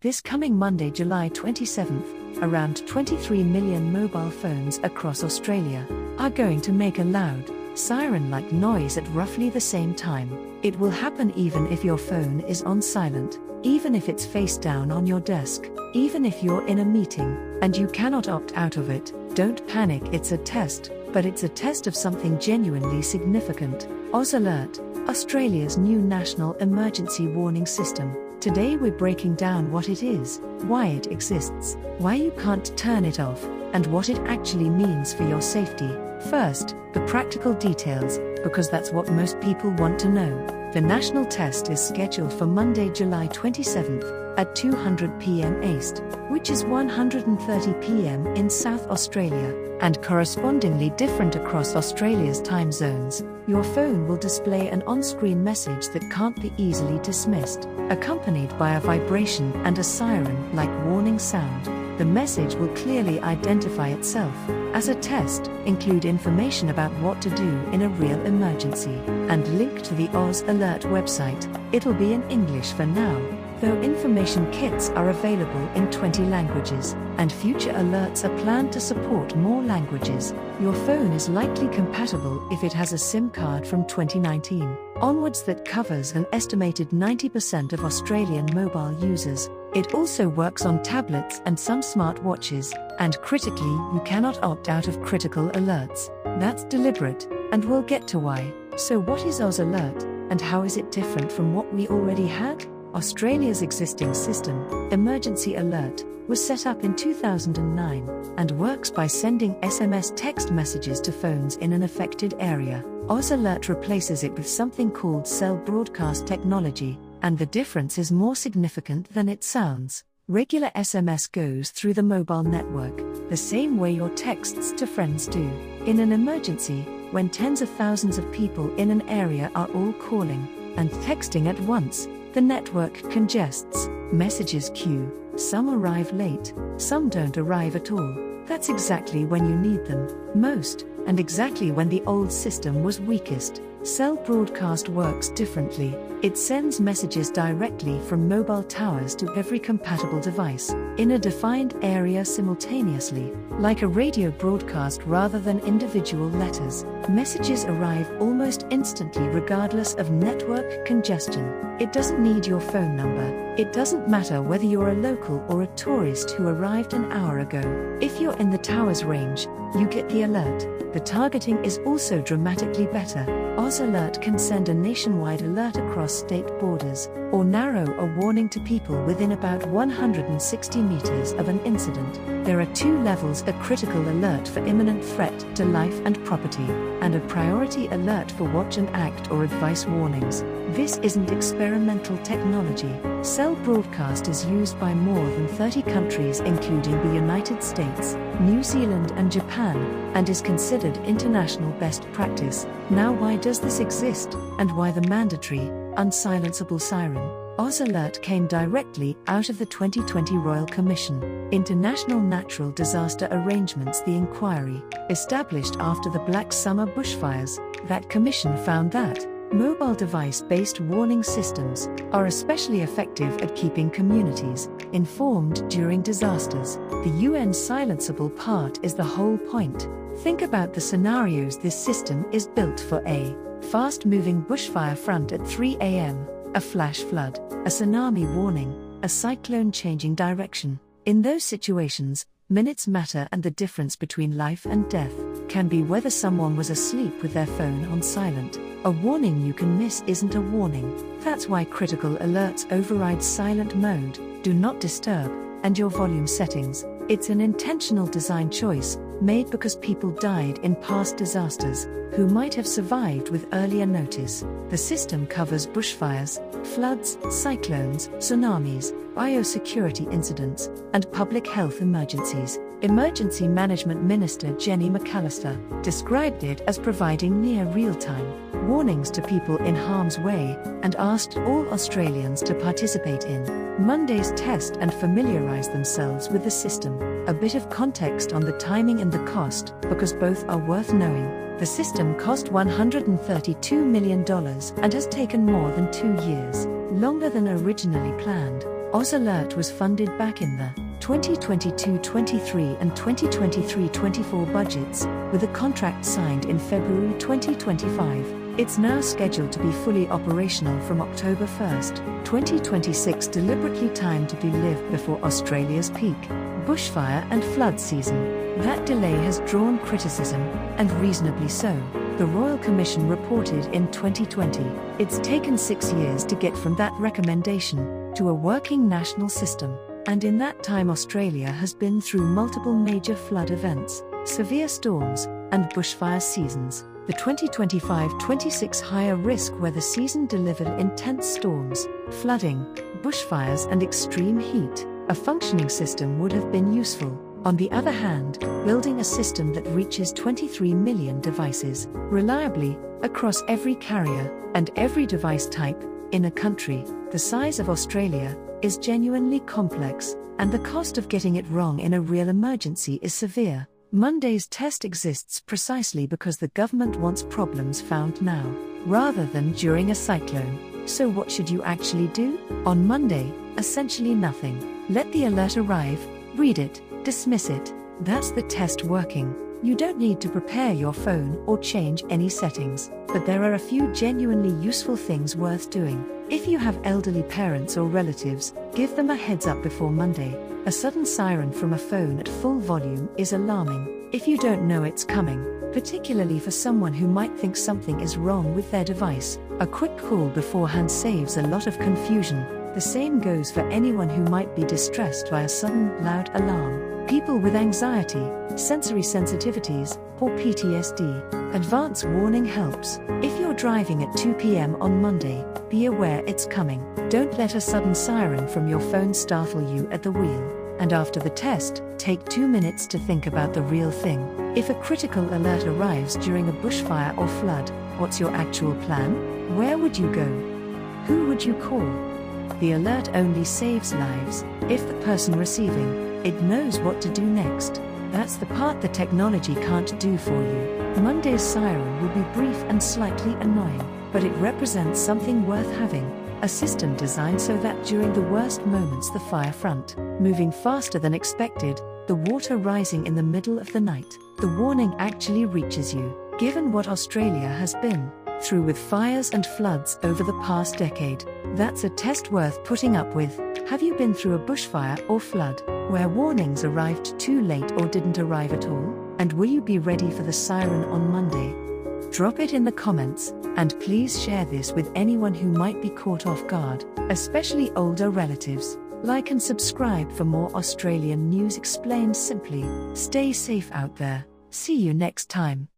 This coming Monday, July 27th, around 23 million mobile phones across Australia are going to make a loud, siren-like noise at roughly the same time. It will happen even if your phone is on silent, even if it's face down on your desk, even if you're in a meeting, and you cannot opt out of it. Don't panic, it's a test, but it's a test of something genuinely significant. AusAlert, Australia's new national emergency warning system. Today we're breaking down what it is, why it exists, why you can't turn it off, and what it actually means for your safety. First, the practical details, because that's what most people want to know. The national test is scheduled for Monday, July 27th, at 200 p.m. East, which is 130 p.m. in South Australia, and correspondingly different across Australia's time zones. Your phone will display an on-screen message that can't be easily dismissed, accompanied by a vibration and a siren-like warning sound. The message will clearly identify itself as a test, include information about what to do in a real emergency, and link to the AusAlert website. It'll be in English for now, though information kits are available in 20 languages, and future alerts are planned to support more languages. Your phone is likely compatible if it has a SIM card from 2019 onwards that covers an estimated 90% of Australian mobile users. It also works on tablets and some smartwatches, and critically, you cannot opt out of critical alerts. That's deliberate, and we'll get to why. So what is AusAlert, and how is it different from what we already had? Australia's existing system, Emergency Alert, was set up in 2009, and works by sending SMS text messages to phones in an affected area. AusAlert replaces it with something called cell broadcast technology, and the difference is more significant than it sounds. Regular SMS goes through the mobile network, the same way your texts to friends do. In an emergency, when tens of thousands of people in an area are all calling and texting at once, the network congests, messages queue, some arrive late, some don't arrive at all. That's exactly when you need them most, and exactly when the old system was weakest. Cell broadcast works differently. It sends messages directly from mobile towers to every compatible device, in a defined area simultaneously, like a radio broadcast rather than individual letters. Messages arrive almost instantly regardless of network congestion. It doesn't need your phone number. It doesn't matter whether you're a local or a tourist who arrived an hour ago. If you're in the tower's range, you get the alert. The targeting is also dramatically better. AusAlert can send a nationwide alert across state borders, or narrow a warning to people within about 160 meters of an incident. There are two levels: a critical alert for imminent threat to life and property, and a priority alert for watch and act or advice warnings. This isn't experimental technology. Cell broadcast is used by more than 30 countries including the United States, New Zealand and Japan, and is considered international best practice. Now why does this exist, and why the mandatory, unsilenceable siren? AusAlert came directly out of the 2020 Royal Commission into National Natural Disaster Arrangements, the inquiry, established after the Black Summer bushfires. That commission found that mobile device-based warning systems are especially effective at keeping communities informed during disasters. The UN silenceable part is the whole point. Think about the scenarios this system is built for: a fast-moving bushfire front at 3 a.m., a flash flood, a tsunami warning, a cyclone changing direction. In those situations, minutes matter, and the difference between life and death can be whether someone was asleep with their phone on silent. A warning you can miss isn't a warning. That's why critical alerts override silent mode, do not disturb, and your volume settings. It's an intentional design choice, made because people died in past disasters, who might have survived with earlier notice. The system covers bushfires, floods, cyclones, tsunamis, biosecurity incidents, and public health emergencies. Emergency Management Minister Jenny McAllister described it as providing near real-time warnings to people in harm's way, and asked all Australians to participate in Monday's test and familiarise themselves with the system. A bit of context on the timing and the cost, because both are worth knowing. The system cost $132 million and has taken more than 2 years, longer than originally planned. AusAlert was funded back in the 2022-23 and 2023-24 budgets, with a contract signed in February 2025. It's now scheduled to be fully operational from October 1, 2026, deliberately timed to be live before Australia's peak bushfire and flood season. That delay has drawn criticism, and reasonably so. The Royal Commission reported in 2020, it's taken 6 years to get from that recommendation to a working national system, and in that time Australia has been through multiple major flood events, severe storms, and bushfire seasons. The 2025-26 higher risk weather season delivered intense storms, flooding, bushfires and extreme heat. A functioning system would have been useful. On the other hand, building a system that reaches 23 million devices, reliably, across every carrier, and every device type, in a country the size of Australia, is genuinely complex, and the cost of getting it wrong in a real emergency is severe. Monday's test exists precisely because the government wants problems found now, rather than during a cyclone. So what should you actually do? On Monday, essentially nothing. Let the alert arrive, read it, dismiss it. That's the test working. You don't need to prepare your phone or change any settings, but there are a few genuinely useful things worth doing. If you have elderly parents or relatives, give them a heads up before Monday. A sudden siren from a phone at full volume is alarming. If you don't know it's coming, particularly for someone who might think something is wrong with their device, a quick call beforehand saves a lot of confusion. The same goes for anyone who might be distressed by a sudden, loud alarm. People with anxiety, sensory sensitivities, or PTSD. Advance warning helps. If you're driving at 2 p.m. on Monday, be aware it's coming. Don't let a sudden siren from your phone startle you at the wheel. And after the test, take 2 minutes to think about the real thing. If a critical alert arrives during a bushfire or flood, what's your actual plan? Where would you go? Who would you call? The alert only saves lives if the person receiving it knows what to do next. That's the part the technology can't do for you. Monday's siren will be brief and slightly annoying, but it represents something worth having. A system designed so that during the worst moments, the fire front moving faster than expected, the water rising in the middle of the night, the warning actually reaches you. Given what Australia has been through with fires and floods over the past decade, that's a test worth putting up with. Have you been through a bushfire or flood where warnings arrived too late or didn't arrive at all? And will you be ready for the siren on Monday? Drop it in the comments, and please share this with anyone who might be caught off guard, especially older relatives. Like and subscribe for more Australian news explained simply. Stay safe out there. See you next time.